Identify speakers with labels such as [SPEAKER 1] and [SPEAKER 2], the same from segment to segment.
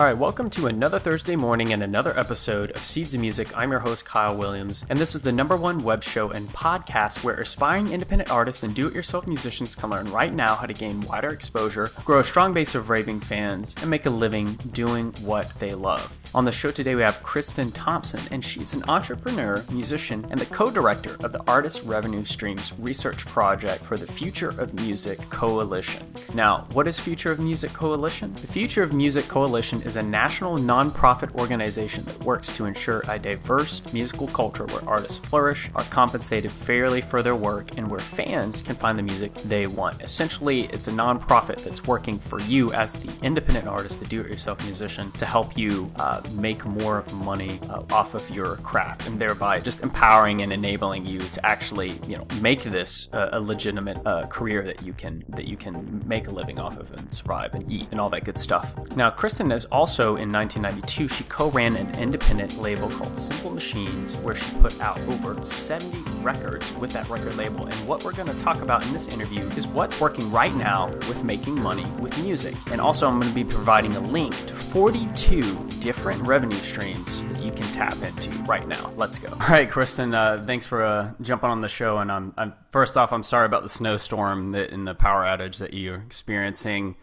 [SPEAKER 1] All right, welcome to another Thursday morning and another episode of Seeds of Music. I'm your host, Kyle Williams, and this is the #1 web show and podcast where aspiring independent artists and do-it-yourself musicians can learn right now how to gain wider exposure, grow a strong base of raving fans, and make a living doing what they love. On the show today, we have Kristin Thomson, and she's an entrepreneur, musician, and the co-director of the Artist Revenue Streams Research Project for the Future of Music Coalition. Now, what is Future of Music Coalition? The Future of Music Coalition is a national nonprofit organization that works to ensure a diverse musical culture where artists flourish, are compensated fairly for their work, and where fans can find the music they want. Essentially, it's a nonprofit that's working for you as the independent artist, the do-it-yourself musician, to help you make more money off of your craft, and thereby just empowering and enabling you to actually, make this a legitimate career that you can make a living off of and survive and eat and all that good stuff. Now, Kristin is also in 1992, she co-ran an independent label called Simple Machines, where she put out over 70 records with that record label. And what we're going to talk about in this interview is what's working right now with making money with music. And also, I'm going to be providing a link to 42 different revenue streams that you can tap into right now. Let's go. All right, Kristin, thanks for jumping on the show. And I'm first off, I'm sorry about the snowstorm and the power outage that you're experiencing.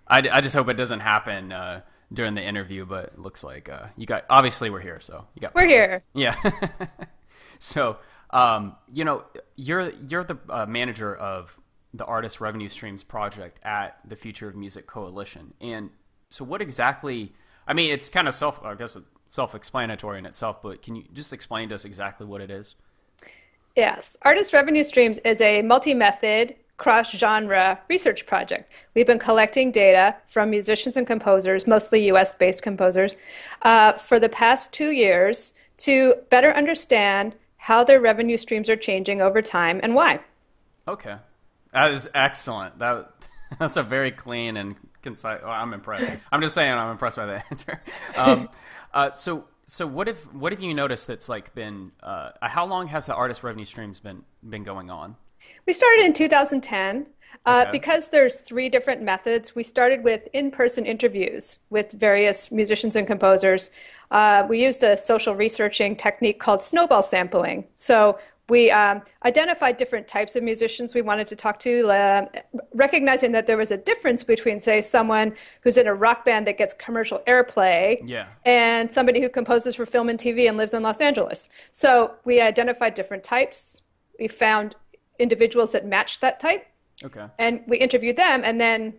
[SPEAKER 1] I just hope it doesn't happen during the interview, but it looks like obviously we're here, so you got
[SPEAKER 2] we're here.
[SPEAKER 1] Yeah. So you're the manager of the Artist Revenue Streams Project at the Future of Music Coalition, and so what exactly? I mean, it's kind of self-explanatory in itself, but can you just explain to us exactly what it is?
[SPEAKER 2] Yes, Artist Revenue Streams is a multi-method, cross-genre research project. We've been collecting data from musicians and composers, mostly US-based composers, for the past 2 years to better understand how their revenue streams are changing over time and why. Okay.
[SPEAKER 1] That is excellent. That's a very clean and concise. Well, I'm impressed. I'm just saying I'm impressed by that answer. So what have you noticed that's been how long has the Artist Revenue Streams been going on?
[SPEAKER 2] We started in 2010. Okay. Because there's 3 different methods. We started with in-person interviews with various musicians and composers. We used a social researching technique called snowball sampling. So we identified different types of musicians we wanted to talk to, recognizing that there was a difference between, say, someone who's in a rock band that gets commercial airplay and somebody who composes for film and TV and lives in Los Angeles. So we identified different types. We found individuals that matched that type. Okay. And we interviewed them and then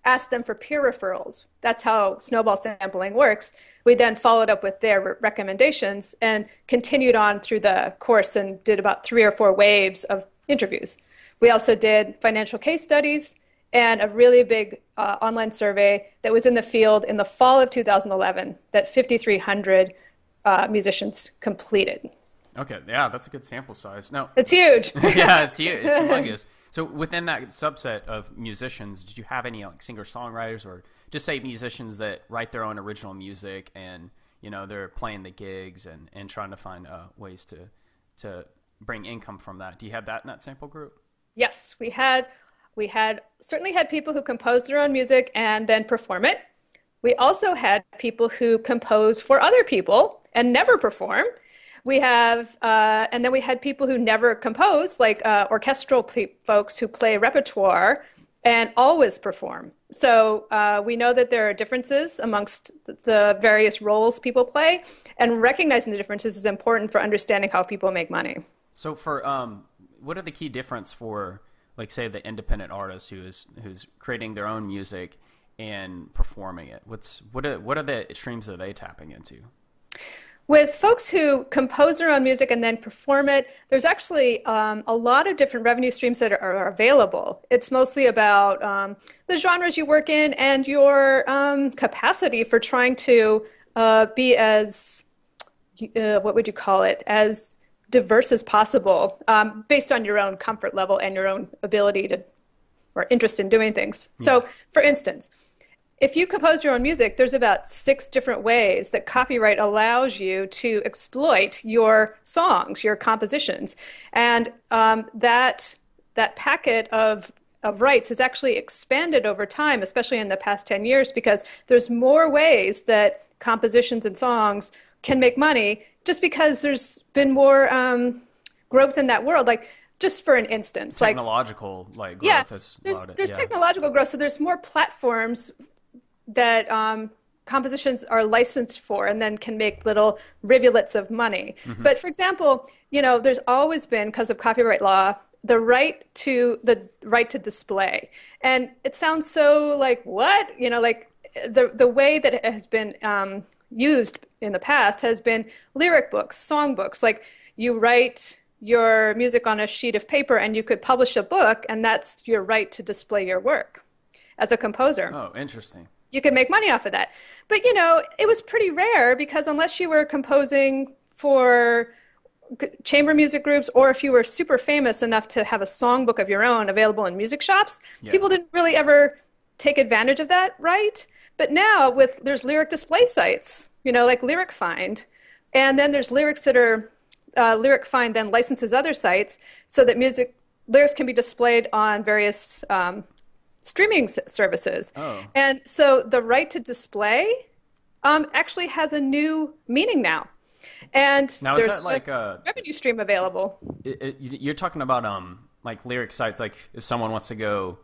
[SPEAKER 2] asked them for peer referrals. That's how snowball sampling works. We then followed up with their recommendations and continued on through the course and did about 3 or 4 waves of interviews. We also did financial case studies and a really big online survey that was in the field in the fall of 2011 that 5,300 musicians completed.
[SPEAKER 1] Okay, yeah, that's a good sample size. Now,
[SPEAKER 2] it's huge.
[SPEAKER 1] Yeah, it's huge. It's humongous. So within that subset of musicians, did you have any singer-songwriters or just say musicians that write their own original music and they're playing the gigs and trying to find ways to bring income from that? Do you have that in that sample group?
[SPEAKER 2] Yes, we certainly had people who compose their own music and then perform it. We also had people who compose for other people and never perform. We have, and then we had people who never compose, like orchestral folks who play repertoire and always perform. So we know that there are differences amongst the various roles people play, and recognizing the differences is important for understanding how people make money.
[SPEAKER 1] So for what are the key difference for, say, the independent artist who's creating their own music and performing it? What are the streams that they tapping into?
[SPEAKER 2] With folks who compose their own music and then perform it, there's actually a lot of different revenue streams that are available. It's mostly about the genres you work in and your capacity for trying to be as, what would you call it, as diverse as possible based on your own comfort level and your own ability to or interest in doing things. So, for instance, if you compose your own music, there's about 6 different ways that copyright allows you to exploit your songs, your compositions. And that packet of of rights has actually expanded over time, especially in the past 10 years, because there's more ways that compositions and songs can make money just because there's been more growth in that world. Like, just for an instance,
[SPEAKER 1] technological growth has allowed it.
[SPEAKER 2] There's technological growth, so there's more platforms that compositions are licensed for and then can make little rivulets of money. But for example, there's always been, because of copyright law, the right to display. And it sounds so like, what? Like the way that it has been used in the past has been lyric books, song books. Like, you write your music on a sheet of paper and you could publish a book, and that's your right to display your work as a composer.
[SPEAKER 1] Oh, interesting.
[SPEAKER 2] You could make money off of that. But, it was pretty rare, because unless you were composing for chamber music groups, or if you were super famous enough to have a songbook of your own available in music shops, people didn't really ever take advantage of that, right? But now there's lyric display sites, like Lyric Find, and then there's lyrics that are Lyric Find then licenses other sites so that lyrics can be displayed on various streaming services.
[SPEAKER 1] Oh.
[SPEAKER 2] And so the right to display actually has a new meaning now. And
[SPEAKER 1] now,
[SPEAKER 2] there's
[SPEAKER 1] is that like
[SPEAKER 2] a revenue stream available.
[SPEAKER 1] You're talking about like lyric sites, like if someone wants to go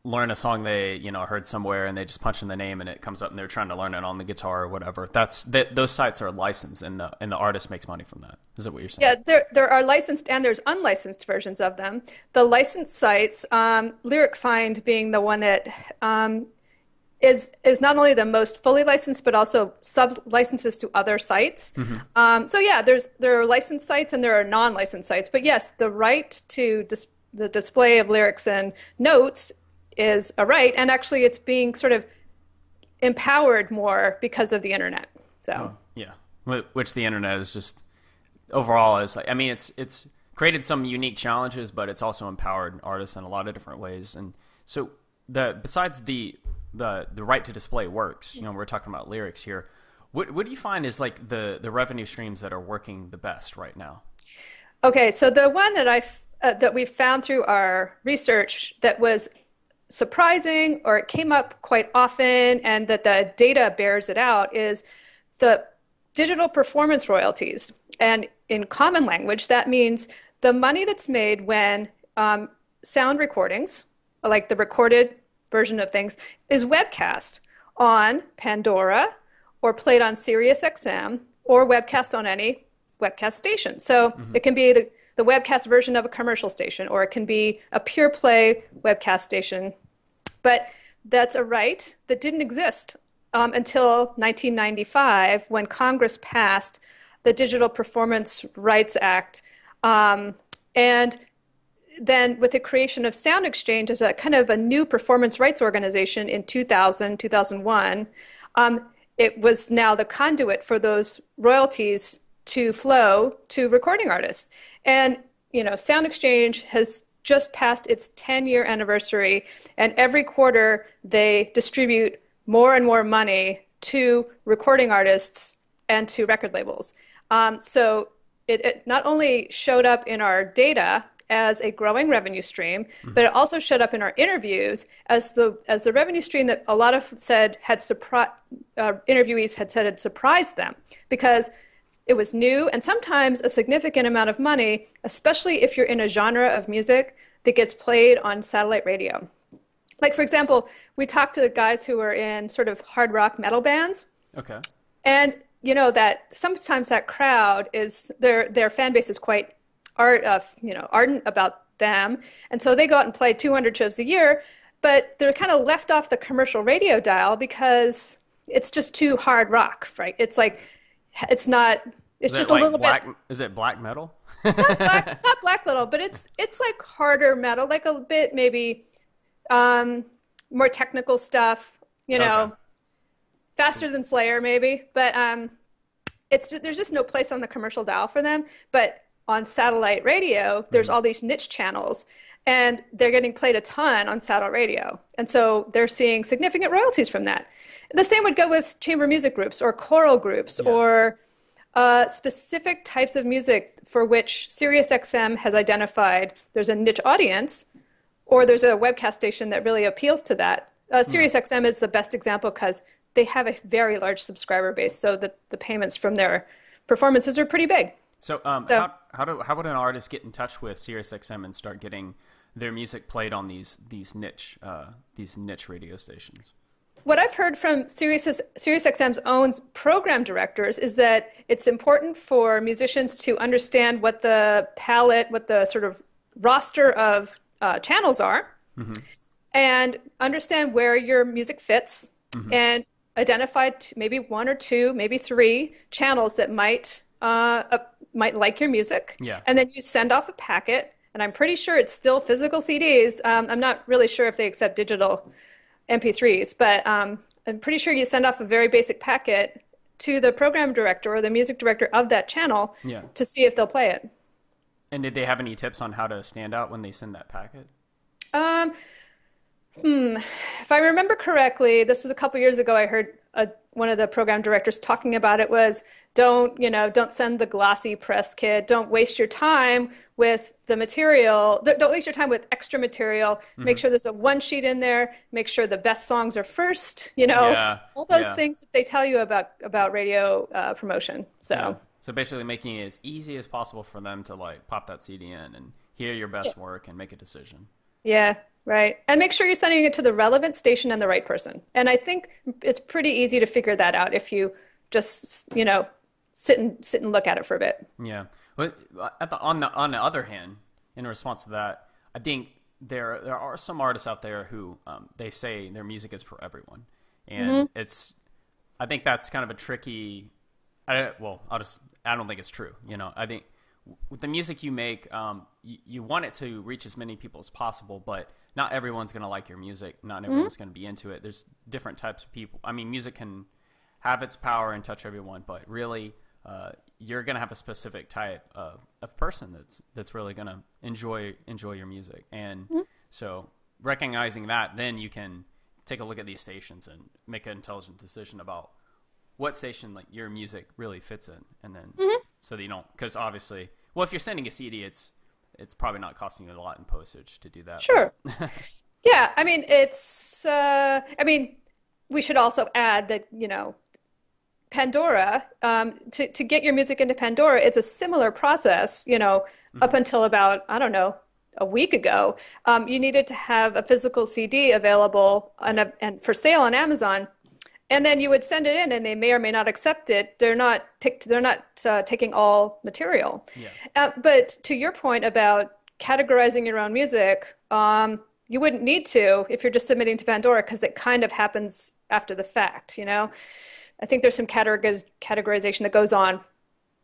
[SPEAKER 1] learn a song they heard somewhere and they just punch in the name and it comes up and they're trying to learn it on the guitar or whatever. Those sites are licensed, and the artist makes money from that. Is that what you're saying?
[SPEAKER 2] Yeah, there are licensed and there's unlicensed versions of them. The licensed sites, Lyric Find being the one that is not only the most fully licensed, but also sub-licenses to other sites. So yeah, there are licensed sites and there are non-licensed sites. But yes, the right to the display of lyrics and notes is a right, and actually it's being sort of empowered more because of the internet. So
[SPEAKER 1] yeah, which the internet is just overall is like, I mean, it's created some unique challenges, but it's also empowered artists in a lot of different ways. And so besides the right to display works, we're talking about lyrics here. What do you find is like the revenue streams that are working the best right now?
[SPEAKER 2] Okay, so the one that we found through our research that was surprising, or it came up quite often, and that the data bears it out, is the digital performance royalties. And in common language, that means the money that's made when sound recordings, like the recorded version of things, is webcast on Pandora or played on Sirius XM or webcast on any webcast station. So it can be the webcast version of a commercial station, or it can be a pure play webcast station. But that's a right that didn't exist until 1995, when Congress passed the Digital Performance Rights Act. And then with the creation of Sound Exchange as a kind of a new performance rights organization in 2001, it was now the conduit for those royalties to flow to recording artists. And, Sound Exchange has just passed its 10-year anniversary, and every quarter they distribute more and more money to recording artists and to record labels. So it not only showed up in our data as a growing revenue stream, but it also showed up in our interviews as the revenue stream that a lot of interviewees had said had surprised them, because it was new and sometimes a significant amount of money, especially if you're in a genre of music that gets played on satellite radio. Like, for example, we talked to the guys who are in sort of hard rock metal bands.
[SPEAKER 1] Okay.
[SPEAKER 2] And that sometimes that crowd is, their fan base is quite ardent about them. And so they go out and play 200 shows a year, but they're kind of left off the commercial radio dial because it's just too hard rock, right? It's like, it's just a little bit.
[SPEAKER 1] Is it black metal?
[SPEAKER 2] not black metal, but it's like harder metal, like a bit maybe more technical stuff,
[SPEAKER 1] Okay.
[SPEAKER 2] faster than Slayer maybe. But there's just no place on the commercial dial for them. But on satellite radio, there's all these niche channels, and they're getting played a ton on satellite radio. And so they're seeing significant royalties from that. The same would go with chamber music groups or choral groups or specific types of music for which SiriusXM has identified there's a niche audience, or there's a webcast station that really appeals to that. SiriusXM is the best example because they have a very large subscriber base, so that the payments from their performances are pretty big.
[SPEAKER 1] So, how would an artist get in touch with SiriusXM and start getting their music played on these niche radio stations?
[SPEAKER 2] What I've heard from SiriusXM's own program directors is that it's important for musicians to understand what the palette, what the sort of roster of channels are, and understand where your music fits, and identify maybe one or two, maybe three channels that might like your music. Yeah. And then you send off a packet, and I'm pretty sure it's still physical CDs. I'm not really sure if they accept digital MP3s, but I'm pretty sure you send off a very basic packet to the program director or the music director of that channel to see if they'll play it.
[SPEAKER 1] And did they have any tips on how to stand out when they send that packet?
[SPEAKER 2] If I remember correctly, this was a couple years ago, I heard one of the program directors talking about it was don't send the glossy press kit. Don't waste your time with the material. Don't waste your time with extra material. Make sure there's a one sheet in there. Make sure the best songs are first, all those things that they tell you about radio promotion.
[SPEAKER 1] So basically making it as easy as possible for them to like pop that CD in and hear your best work and make a decision.
[SPEAKER 2] Yeah. Right. And make sure you're sending it to the relevant station and the right person. And I think it's pretty easy to figure that out if you just, sit and look at it for a bit.
[SPEAKER 1] Yeah. Well, on the other hand, in response to that, I think there are some artists out there who they say their music is for everyone. And I think that's kind of a tricky, I don't think it's true. I think with the music you make, you want it to reach as many people as possible, but not everyone's going to like your music. Not everyone's going to be into it. There's different types of people. I mean, music can have its power and touch everyone, but really, you're going to have a specific type of person that's really going to enjoy your music. And so recognizing that, then you can take a look at these stations and make an intelligent decision about what station like your music really fits in. And then so that you don't, because obviously, well, if you're sending a CD, it's probably not costing you a lot in postage to do that.
[SPEAKER 2] Sure. Yeah. I mean, we should also add that, Pandora, to get your music into Pandora, it's a similar process, up until about, I don't know, a week ago. You needed to have a physical CD available and for sale on Amazon. And then you would send it in, and they may or may not accept it. They're not taking all material. Yeah. But to your point about categorizing your own music, you wouldn't need to if you're just submitting to Pandora because it kind of happens after the fact. I think there's some categorization that goes on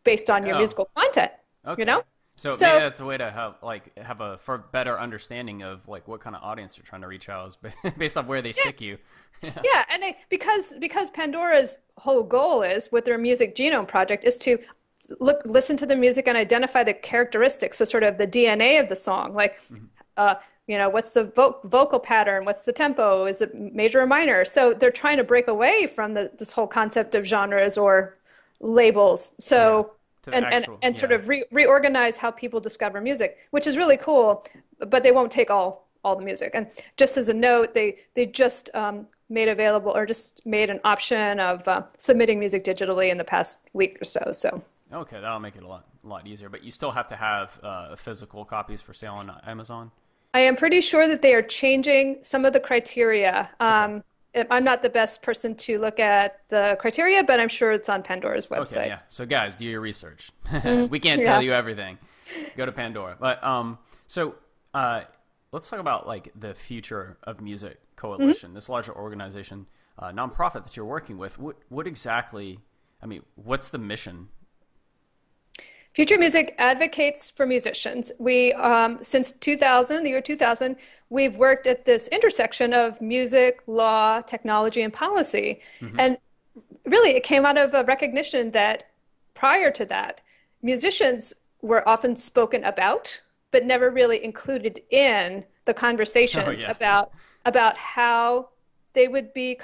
[SPEAKER 2] based on your musical content.
[SPEAKER 1] Okay. So maybe that's a way to have a better understanding of like what kind of audience you're trying to reach out based on where they stick you.
[SPEAKER 2] Yeah, and because Pandora's whole goal is with their Music Genome Project is to listen to the music and identify the characteristics, so sort of the DNA of the song, like what's the vocal pattern, what's the tempo, is it major or minor? So they're trying to break away from this whole concept of genres or labels. So. And sort of reorganize how people discover music, which is really cool, but they won't take all the music. And just as a note, they just made available or just made an option of submitting music digitally in the past week or so. So
[SPEAKER 1] okay, that'll make it a lot easier. But you still have to have physical copies for sale on Amazon?
[SPEAKER 2] I am pretty sure that they are changing some of the criteria. Okay. I'm not the best person to look at the criteria, but I'm sure it's on Pandora's website.
[SPEAKER 1] Okay, yeah. So guys, do your research. We can't tell you everything. Go to Pandora. But let's talk about like the Future of Music Coalition, this larger organization, nonprofit that you're working with. What exactly? I mean, what's the mission?
[SPEAKER 2] Future Music advocates for musicians. We, since the year 2000, we've worked at this intersection of music, law, technology, and policy. And really, it came out of a recognition that prior to that, musicians were often spoken about, but never really included in the conversations about how they would be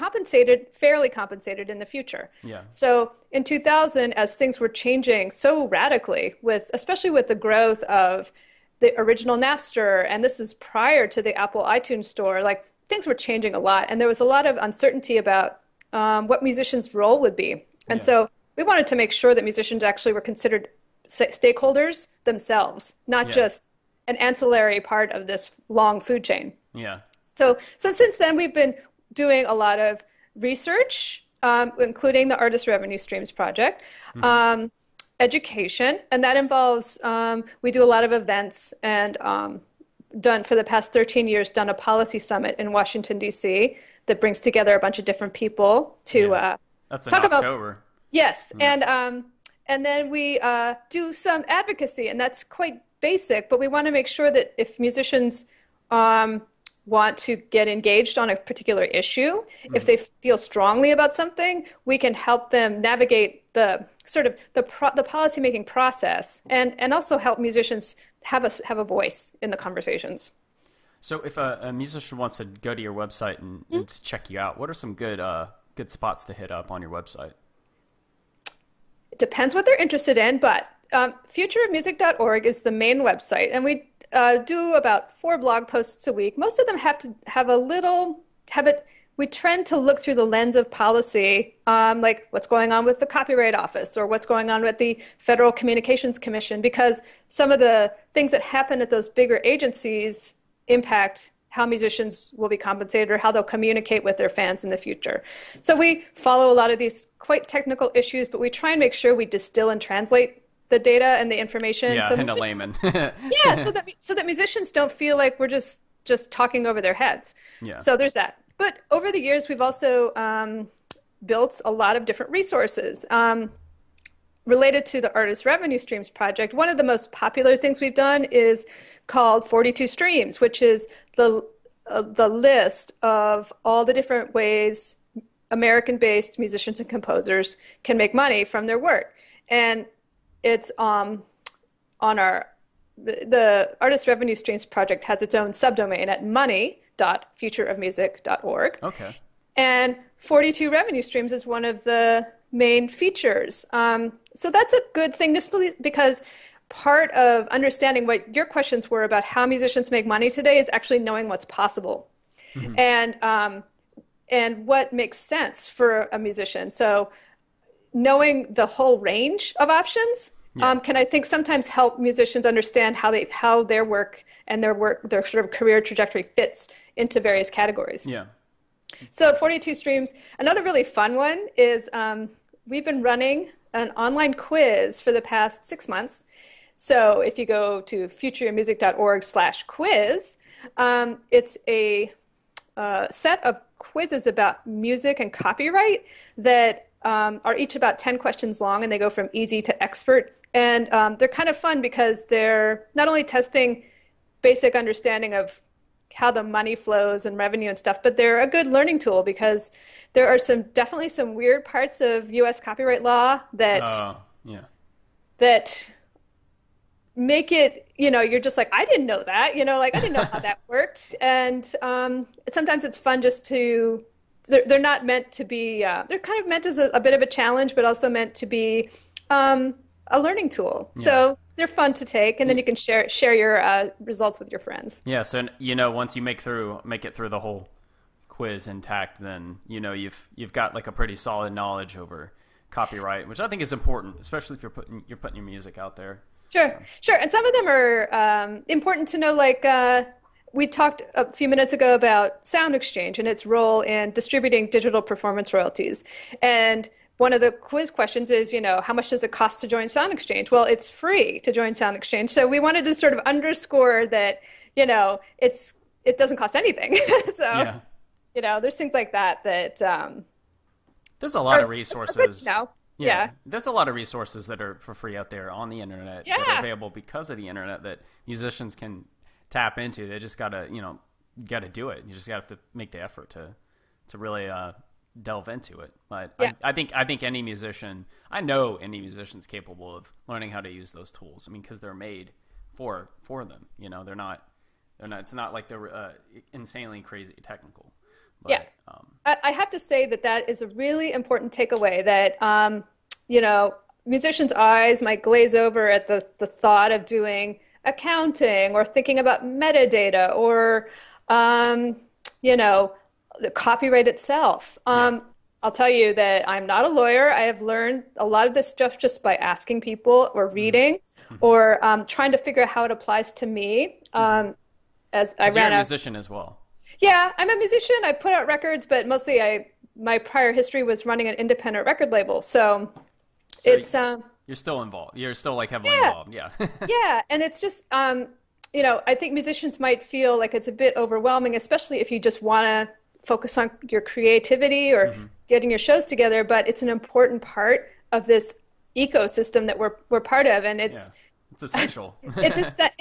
[SPEAKER 2] fairly compensated in the future. Yeah. So in 2000, as things were changing so radically, especially with the growth of the original Napster, and this is prior to the Apple iTunes Store. Like things were changing a lot, and there was a lot of uncertainty about what musicians' role would be. And so we wanted to make sure that musicians actually were considered stakeholders themselves, not just an ancillary part of this long food chain.
[SPEAKER 1] Yeah.
[SPEAKER 2] So since then, we've been doing a lot of research, including the Artist Revenue Streams project, education, and that involves, we do a lot of events and done for the past 13 years, done a policy summit in Washington, D.C. that brings together a bunch of different people to
[SPEAKER 1] That's
[SPEAKER 2] talk
[SPEAKER 1] in October.
[SPEAKER 2] Yes, and then we do some advocacy, and that's quite basic, but we want to make sure that if musicians want to get engaged on a particular issue, if they feel strongly about something, we can help them navigate the sort of the policymaking process, and also help musicians have a voice in the conversations.
[SPEAKER 1] So if a musician wants to go to your website and to check you out, what are some good spots to hit up on your website?
[SPEAKER 2] It depends what they're interested in, but futureofmusic.org is the main website, and we do about 4 blog posts a week. Most of them have to have we trend to look through the lens of policy, like what's going on with the Copyright Office or what's going on with the Federal Communications Commission, because some of the things that happen at those bigger agencies impact how musicians will be compensated or how they'll communicate with their fans in the future. So we follow a lot of these quite technical issues, but we try and make sure we distill and translate the data and the information.
[SPEAKER 1] Yeah, and a layman.
[SPEAKER 2] so that musicians don't feel like we're just talking over their heads.
[SPEAKER 1] Yeah.
[SPEAKER 2] So there's that. But over the years, we've also built a lot of different resources. Related to the Artist Revenue Streams project, one of the most popular things we've done is called 42 Streams, which is the list of all the different ways American-based musicians and composers can make money from their work. And it's on the Artist Revenue Streams project has its own subdomain at money.futureofmusic.org.
[SPEAKER 1] Okay.
[SPEAKER 2] And 42 Revenue Streams is one of the main features. So that's a good thing, just because part of understanding what your questions were about how musicians make money today is actually knowing what's possible, and what makes sense for a musician. So knowing the whole range of options can, I think, sometimes help musicians understand how their work and their sort of career trajectory fits into various categories.
[SPEAKER 1] Yeah.
[SPEAKER 2] So 42 Streams, another really fun one is we've been running an online quiz for the past 6 months. So if you go to futureofmusic.org/quiz, it's a set of quizzes about music and copyright that are each about 10 questions long, and they go from easy to expert. And they're kind of fun because they're not only testing basic understanding of how the money flows and revenue and stuff, but they're a good learning tool because there are definitely some weird parts of U.S. copyright law that make it, you're just like, I didn't know that, like I didn't know how that worked. And sometimes it's fun just they're not meant to be, they're kind of meant as a bit of a challenge, but also meant to be a learning tool. Yeah. So they're fun to take, and then you can share your results with your friends.
[SPEAKER 1] Yeah, so once you make it through the whole quiz intact, then you've got like a pretty solid knowledge over copyright, which I think is important, especially if you're putting your music out there.
[SPEAKER 2] Sure. And some of them are important to know. Like we talked a few minutes ago about Sound Exchange and its role in distributing digital performance royalties, and one of the quiz questions is, how much does it cost to join Sound Exchange? Well, it's free to join Sound Exchange. So we wanted to sort of underscore that, it doesn't cost anything. So, there's things like that.
[SPEAKER 1] There's a lot of resources.
[SPEAKER 2] Yeah.
[SPEAKER 1] There's a lot of resources that are for free out there on the internet that are available because of the internet that musicians can tap into. They just gotta, do it. You just have to make the effort to really, delve into it. But I think any musician, I know any musician's capable of learning how to use those tools. I mean, because they're made for them. They're not. It's not like they're insanely crazy technical. But,
[SPEAKER 2] I have to say that is a really important takeaway. That musicians' eyes might glaze over at the thought of doing accounting or thinking about metadata or, um, you know, the copyright itself.
[SPEAKER 1] Yeah.
[SPEAKER 2] I'll tell you that I'm not a lawyer. I have learned a lot of this stuff just by asking people or
[SPEAKER 1] Mm-hmm.
[SPEAKER 2] reading
[SPEAKER 1] Mm-hmm.
[SPEAKER 2] or trying to figure out how it applies to me.
[SPEAKER 1] Mm-hmm.
[SPEAKER 2] As I
[SPEAKER 1] Because you're a
[SPEAKER 2] ran a,
[SPEAKER 1] musician as well.
[SPEAKER 2] yeah, I'm a musician. I put out records, but mostly my prior history was running an independent record label. So
[SPEAKER 1] So
[SPEAKER 2] it's
[SPEAKER 1] you're still involved. You're still like heavily
[SPEAKER 2] yeah,
[SPEAKER 1] involved. Yeah.
[SPEAKER 2] yeah, and it's just I think musicians might feel like it's a bit overwhelming, especially if you just want to focus on your creativity or
[SPEAKER 1] Mm-hmm.
[SPEAKER 2] getting your shows together, but it's an important part of this ecosystem that we're part of, and
[SPEAKER 1] Yeah. It's essential.
[SPEAKER 2] it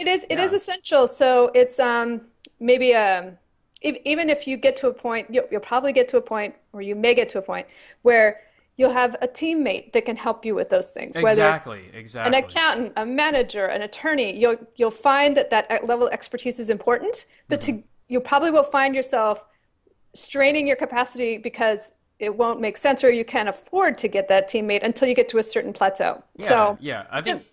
[SPEAKER 2] is
[SPEAKER 1] Yeah.
[SPEAKER 2] essential. So it's maybe even if you get to a point, you'll probably get to a point, or you may get to a point where you'll have a teammate that can help you with those things, whether it's
[SPEAKER 1] Exactly.
[SPEAKER 2] an
[SPEAKER 1] Exactly.
[SPEAKER 2] accountant, a manager, an attorney. You'll find that level of expertise is important, but
[SPEAKER 1] Mm-hmm.
[SPEAKER 2] you probably will find yourself straining your capacity because it won't make sense or you can't afford to get that teammate until you get to a certain plateau.
[SPEAKER 1] Yeah.
[SPEAKER 2] So
[SPEAKER 1] Yeah. I
[SPEAKER 2] it's a,
[SPEAKER 1] think.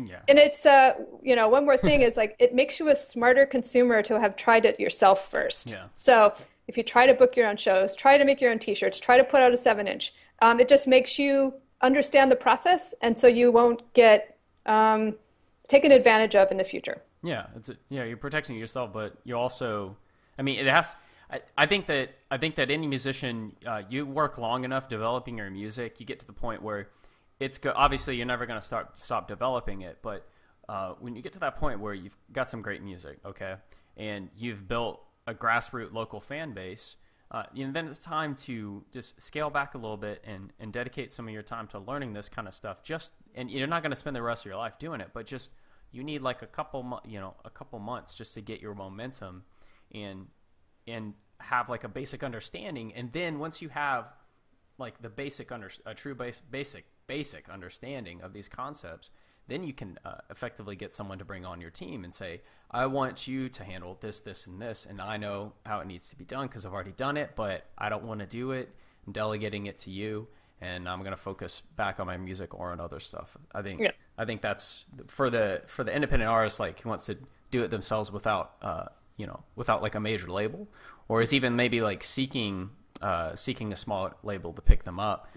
[SPEAKER 1] Yeah.
[SPEAKER 2] and it's one more thing is like it makes you a smarter consumer to have tried it yourself first.
[SPEAKER 1] Yeah.
[SPEAKER 2] So if you try to book your own shows, try to make your own t-shirts, try to put out a 7-inch, it just makes you understand the process, and so you won't get taken advantage of in the future.
[SPEAKER 1] Yeah, you're protecting yourself, but you also, I mean, it has. I think that any musician, you work long enough developing your music, you get to the point where obviously you're never going to stop developing it, but when you get to that point where you've got some great music, okay, and you've built a grassroots local fan base, then it's time to just scale back a little bit and dedicate some of your time to learning this kind of stuff. And you're not going to spend the rest of your life doing it, but just you need like a couple months just to get your momentum and have like a basic understanding. And then once you have like the basic understanding of these concepts, then you can effectively get someone to bring on your team and say, I want you to handle this, this, and this, and I know how it needs to be done because I've already done it, but I don't want to do it. I'm delegating it to you, and I'm going to focus back on my music or on other stuff.
[SPEAKER 2] Yeah.
[SPEAKER 1] I think that's for the independent artist, like who wants to do it themselves without without like a major label, or is even maybe like seeking a small label to pick them up.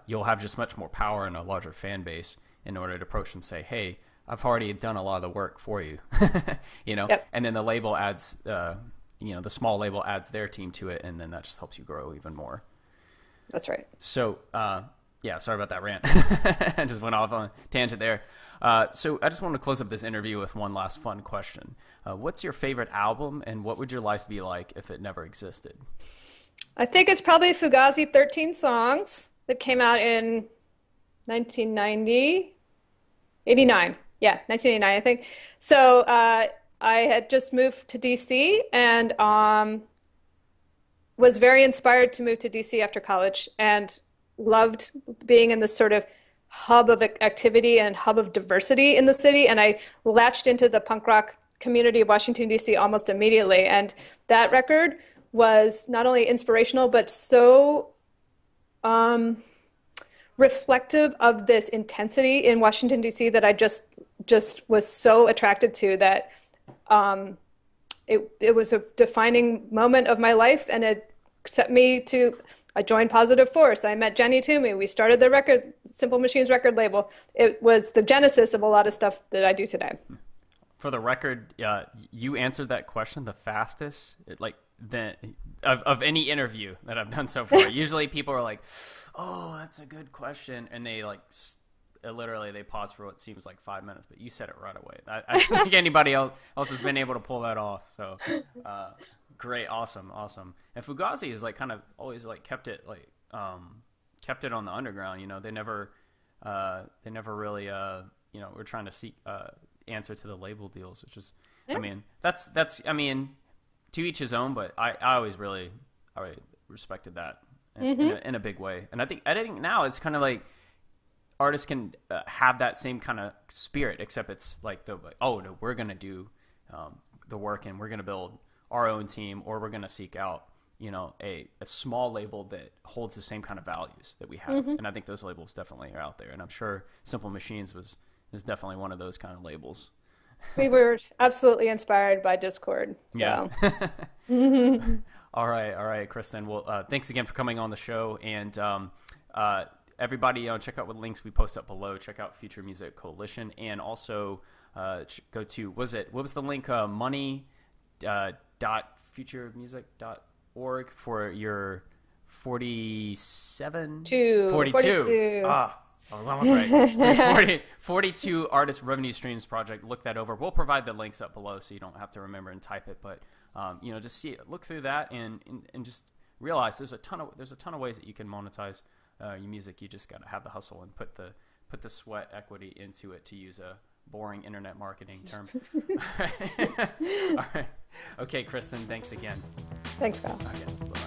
[SPEAKER 1] You'll have just much more power and a larger fan base in order to approach and say, hey, I've already done a lot of the work for you,
[SPEAKER 2] Yep.
[SPEAKER 1] and then the label adds, the small label adds their team to it, and then that just helps you grow even more.
[SPEAKER 2] That's right.
[SPEAKER 1] So, yeah, sorry about that rant. I just went off on a tangent there. So I just want to close up this interview with one last fun question. What's your favorite album, and what would your life be like if it never existed?
[SPEAKER 2] I think it's probably Fugazi 13 Songs that came out in 1990, 89. Yeah, 1989, I think. So I had just moved to DC and was very inspired to move to DC after college and loved being in this sort of hub of activity and hub of diversity in the city. And I latched into the punk rock community of Washington, DC almost immediately. And that record was not only inspirational, but so reflective of this intensity in Washington, D.C. that I just was so attracted to that it was a defining moment of my life, and it set me to. I joined Positive Force. I met Jenny Toomey. We started the Simple Machines record label. It was the genesis of a lot of stuff that I do today.
[SPEAKER 1] For the record, you answered that question the fastest, of any interview that I've done so far. Usually people are like, "Oh, that's a good question," and they literally they pause for what seems like 5 minutes, but you said it right away. I don't think anybody else has been able to pull that off. So, great, awesome. And Fugazi is like kind of always like kept it on the underground. They never really were trying to seek answer to the label deals, which is,
[SPEAKER 2] Yeah.
[SPEAKER 1] I mean, that's to each his own, but I always really respected that in a big way. And I think now it's kind of like artists can have that same kind of spirit, except it's like oh no, we're gonna do the work and we're gonna build our own team, or we're gonna seek out a small label that holds the same kind of values that we have. And I think those labels definitely are out there, and I'm sure Simple Machines is definitely one of those kind of labels.
[SPEAKER 2] We were absolutely inspired by Discord.
[SPEAKER 1] Yeah.
[SPEAKER 2] So,
[SPEAKER 1] All right, Kristin. Well, thanks again for coming on the show, and everybody, check out what links we post up below. Check out Future Music Coalition, and also go to what was the link? Money dot futuremusic.org for your 42. Ah, I was almost right. 42 artist revenue streams project. Look that over. We'll provide the links up below so you don't have to remember and type it. But just look through that and just realize there's a ton of ways that you can monetize your music. You just got to have the hustle and put the sweat equity into it, to use a boring internet marketing term. All right. Okay, Kristin, thanks again.
[SPEAKER 2] Thanks, Kyle.
[SPEAKER 1] Okay, bye-bye.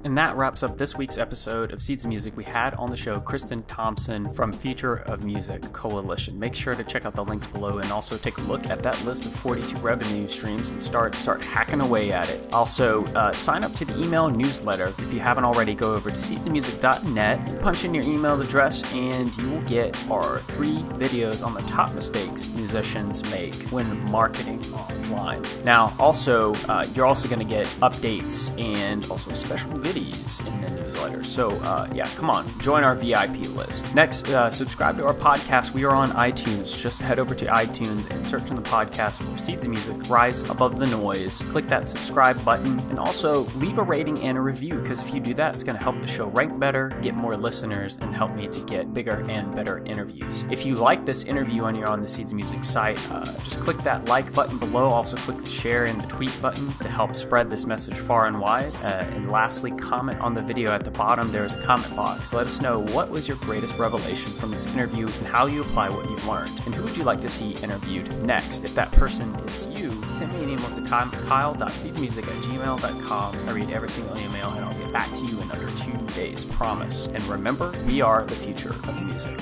[SPEAKER 1] And that wraps up this week's episode of Seeds of Music. We had on the show Kristin Thomson from Future of Music Coalition. Make sure to check out the links below and also take a look at that list of 42 revenue streams and start hacking away at it. Also, sign up to the email newsletter. If you haven't already, go over to seedsofmusic.net, punch in your email address, and you will get our 3 videos on the top mistakes musicians make when marketing online. Now, also, you're also going to get updates and also special goodies in the newsletter. So come on, join our VIP list. Next, subscribe to our podcast. We are on iTunes. Just head over to iTunes and search in the podcast for Seeds of Music, Rise Above the Noise. Click that subscribe button and also leave a rating and a review, because if you do that, it's going to help the show rank better, get more listeners, and help me to get bigger and better interviews. If you like this interview and you're on the Seeds of Music site, just click that like button below. Also click the share and the tweet button to help spread this message far and wide. And lastly, comment on the video at the bottom. There's a comment box. Let us know what was your greatest revelation from this interview and how you apply what you've learned. And who would you like to see interviewed next? If that person is you, send me an email to kyle.seedmusic@gmail.com. I read every single email and I'll get back to you in under 2 days, promise. And remember, we are the future of music.